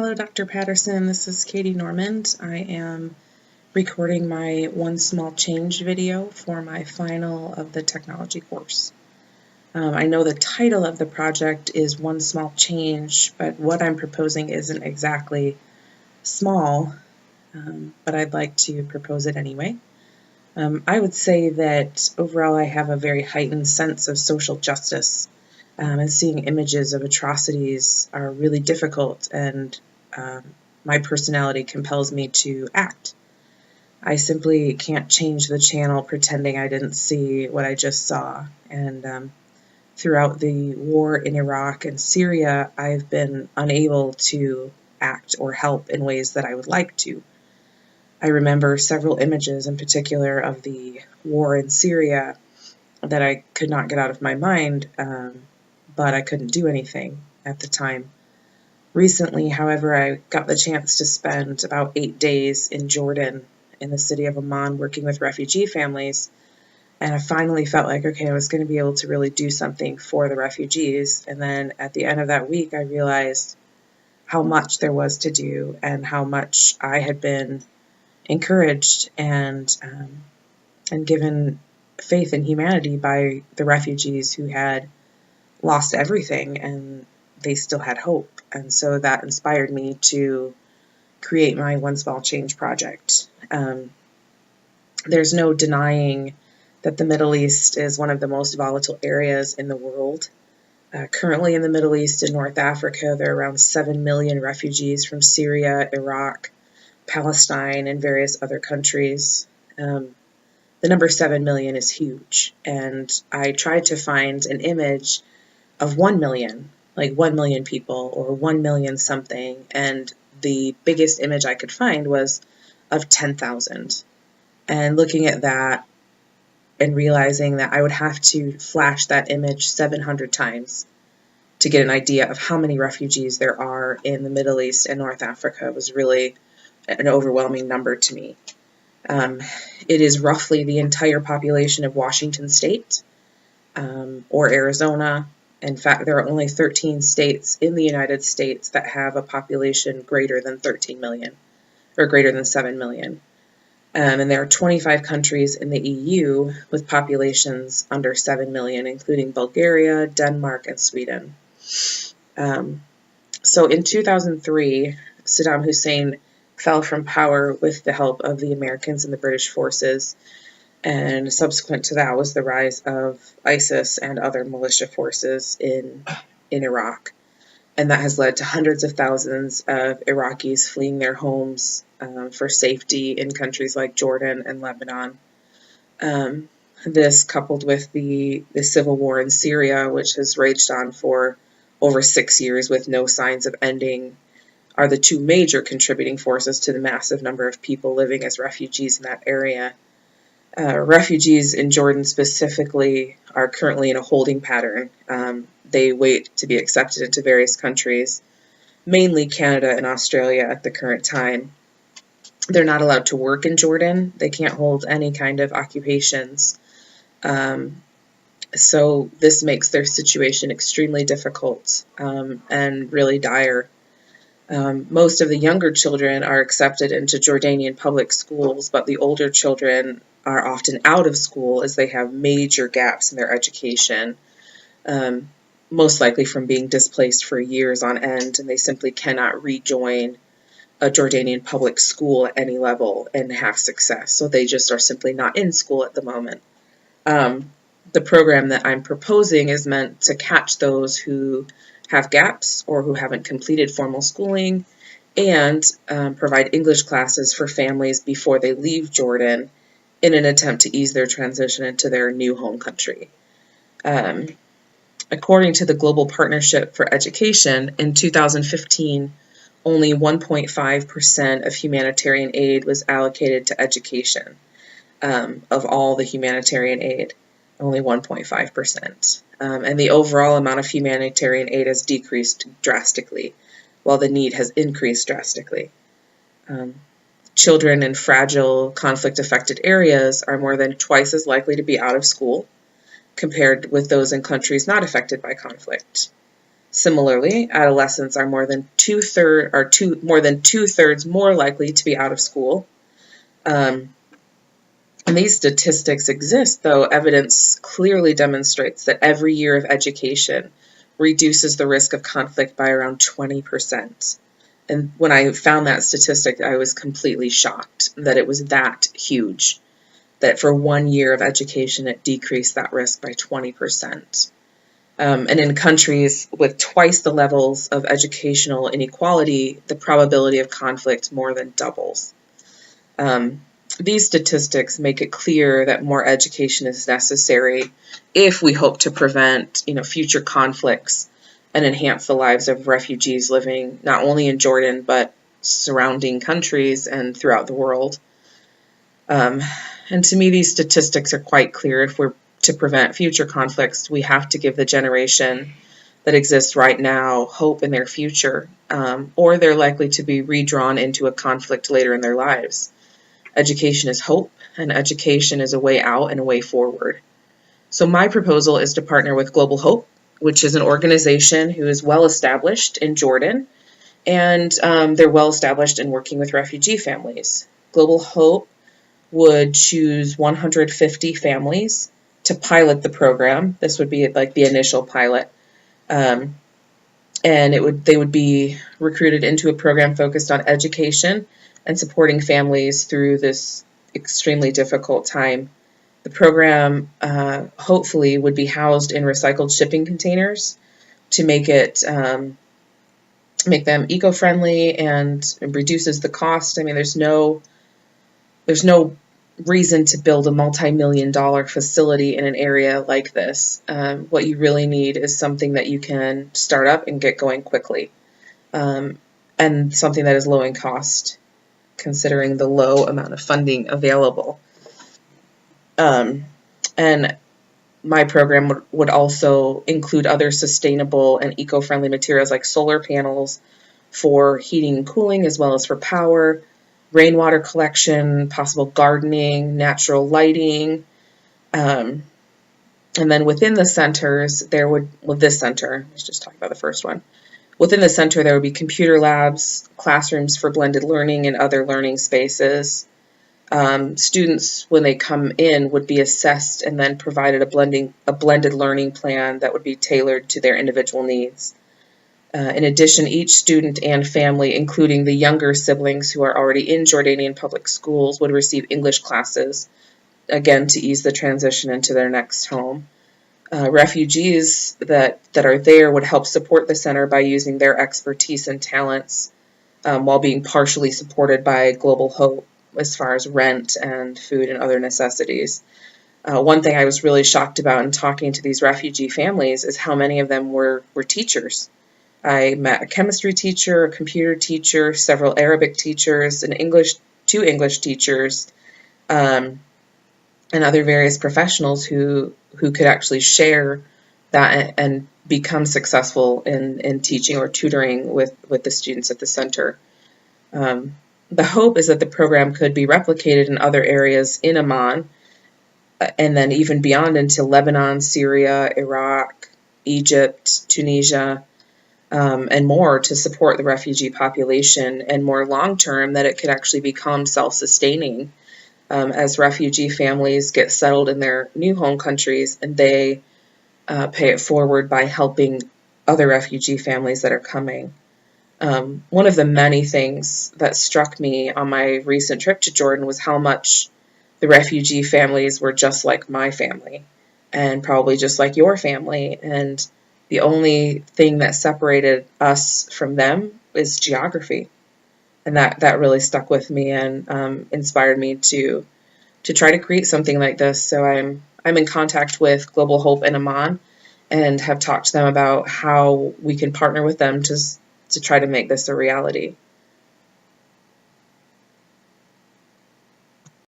Hello, Dr. Patterson. This is Katie Normand. I am recording my One Small Change video for my final of the technology course. I know the title of the project is One Small Change, but what I'm proposing isn't exactly small, but I'd like to propose it anyway. I would say that overall I have a very heightened sense of social justice, and seeing images of atrocities are really difficult, and my personality compels me to act. I simply can't change the channel pretending I didn't see what I just saw. And throughout the war in Iraq and Syria, I've been unable to act or help in ways that I would like to. I remember several images in particular of the war in Syria that I could not get out of my mind, but I couldn't do anything at the time. Recently, however, I got the chance to spend about 8 days in Jordan, in the city of Amman, working with refugee families, and I finally felt like, okay, I was going to be able to really do something for the refugees. And then at the end of that week, I realized how much there was to do and how much I had been encouraged and given faith in humanity by the refugees who had lost everything and they still had hope. And so that inspired me to create my One Small Change project. There's no denying that the Middle East is one of the most volatile areas in the world. Currently in the Middle East and North Africa, there are around 7 million refugees from Syria, Iraq, Palestine, and various other countries. The number 7 million is huge, and I tried to find an image of 1 million, like 1 million people or 1 million something, and the biggest image I could find was of 10,000. And looking at that and realizing that I would have to flash that image 700 times to get an idea of how many refugees there are in the Middle East and North Africa was really an overwhelming number to me. It is roughly the entire population of Washington State or Arizona. In fact, there are only 13 states in the United States that have a population greater than 13 million or greater than 7 million. And there are 25 countries in the EU with populations under 7 million, including Bulgaria, Denmark, and Sweden. So in 2003, Saddam Hussein fell from power with the help of the Americans and the British forces, and subsequent to that was the rise of ISIS and other militia forces in Iraq. And that has led to hundreds of thousands of Iraqis fleeing their homes for safety in countries like Jordan and Lebanon. This, coupled with the civil war in Syria, which has raged on for over 6 years with no signs of ending, are the two major contributing forces to the massive number of people living as refugees in that area. Refugees in Jordan specifically are currently in a holding pattern. They wait to be accepted into various countries, mainly Canada and Australia at the current time. They're not allowed to work in Jordan. They can't hold any kind of occupations. So this makes their situation extremely difficult and really dire. Most of the younger children are accepted into Jordanian public schools, but the older children are often out of school as they have major gaps in their education, most likely from being displaced for years on end, and they simply cannot rejoin a Jordanian public school at any level and have success. So they just are simply not in school at the moment. The program that I'm proposing is meant to catch those who have gaps or who haven't completed formal schooling and provide English classes for families before they leave Jordan in an attempt to ease their transition into their new home country. According to the Global Partnership for Education, in 2015, only 1.5% of humanitarian aid was allocated to education. Of all the humanitarian aid, only 1.5%. And the overall amount of humanitarian aid has decreased drastically, while the need has increased drastically. Children in fragile, conflict-affected areas are more than twice as likely to be out of school compared with those in countries not affected by conflict. Similarly, adolescents are more than two-thirds more likely to be out of school. And these statistics exist, though evidence clearly demonstrates that every year of education reduces the risk of conflict by around 20%. And when I found that statistic, I was completely shocked that it was that huge, that for 1 year of education, it decreased that risk by 20%. And in countries with twice the levels of educational inequality, the probability of conflict more than doubles. These statistics make it clear that more education is necessary if we hope to prevent, future conflicts and enhance the lives of refugees living not only in Jordan but surrounding countries and throughout the world. And to me, these statistics are quite clear. If we're to prevent future conflicts, we have to give the generation that exists right now hope in their future, or they're likely to be redrawn into a conflict later in their lives. Education is hope, and education is a way out and a way forward. So my proposal is to partner with Global Hope, which is an organization who is well established in Jordan, and they're well established in working with refugee families. Global Hope would choose 150 families to pilot the program. This would be like the initial pilot. And they would be recruited into a program focused on education and supporting families through this extremely difficult time. The program hopefully would be housed in recycled shipping containers to make them eco-friendly and reduces the cost. I mean, there's no reason to build a multi-million-dollar facility in an area like this. What you really need is something that you can start up and get going quickly, and something that is low in cost, considering the low amount of funding available. And my program would also include other sustainable and eco-friendly materials like solar panels for heating and cooling, as well as for power, rainwater collection, possible gardening, natural lighting. And then within the centers, let's just talk about the first one. Within the center, there would be computer labs, classrooms for blended learning, and other learning spaces. Students, when they come in, would be assessed and then provided a blended learning plan that would be tailored to their individual needs. In addition, each student and family, including the younger siblings who are already in Jordanian public schools, would receive English classes, again, to ease the transition into their next home. Refugees that are there would help support the center by using their expertise and talents, while being partially supported by Global Hope as far as rent and food and other necessities. One thing I was really shocked about in talking to these refugee families is how many of them were teachers. I met a chemistry teacher, a computer teacher, several Arabic teachers, two English teachers, and other various professionals who could actually share that and become successful in teaching or tutoring with the students at the center. The hope is that the program could be replicated in other areas in Amman, and then even beyond into Lebanon, Syria, Iraq, Egypt, Tunisia, and more, to support the refugee population, and more long-term that it could actually become self-sustaining as refugee families get settled in their new home countries, and they pay it forward by helping other refugee families that are coming. One of the many things that struck me on my recent trip to Jordan was how much the refugee families were just like my family, and probably just like your family, and the only thing that separated us from them is geography. And that really stuck with me and inspired me to try to create something like this. So I'm in contact with Global Hope in Amman, and have talked to them about how we can partner with them to try to make this a reality.